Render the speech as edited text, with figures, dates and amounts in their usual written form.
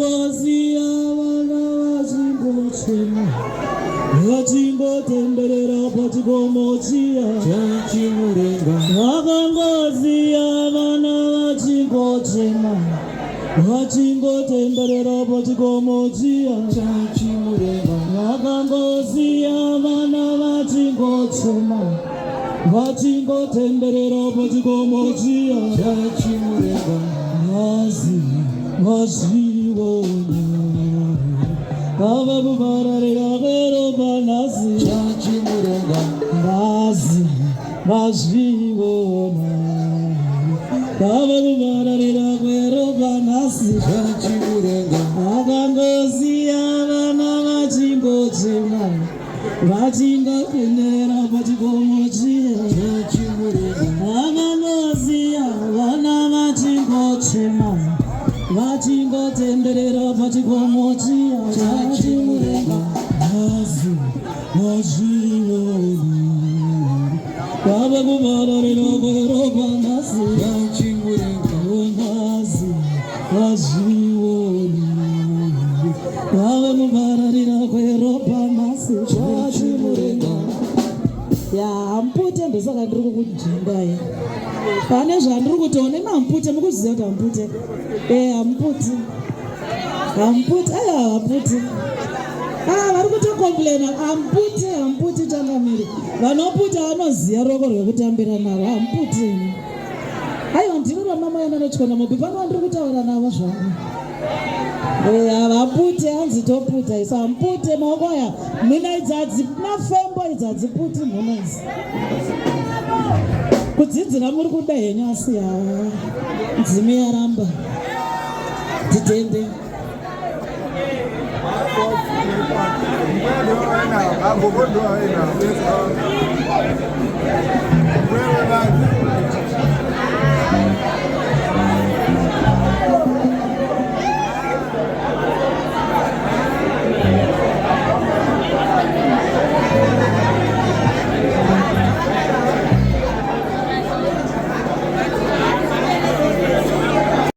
ngozi yavana vachingochema vachingotenderera pachikomochiya chachimurenga vakangozi yavana vachingochema vachingotenderera pachikomochiya chachimurenga vakangozi yavana vachingochema vachingotenderera pachikomochiya chachimurenga ngazi vazviona ava kuvararira kweropa nhasi chachimurenga ngazi vazviona ava kuvararira kweropa nhasi chachimurenga vakangoziya vana vachingochema vachingotenderera pachikomochiya chachimurenga vakangoziya vana vachingochema vachingotenderera pachikomochiya chachimurenga ngazi vazviona vava kuvararira kweropa nhasi chachimurenga ngazi vazviona vava kuvararira kweropa nhasi chachimurenga hampute ndosaka ndiri kukujingai pane zvandiri kutoone mampute mukuziva kuti hampute hampute hampute hampute vari kutokomplena hampute changamiri vanoputa vanoziva roko rwekutambira naro hampute aiwa ndiri ramama yana notyona mobi pano vandiri kutaura navo zvangu havapute hanzi toputa iso hampute maoko aya mhina idzadzi nafembo idzadziputi mhuna idzi kudzidzira muri kuda henyu asi ndzimi yaramba titende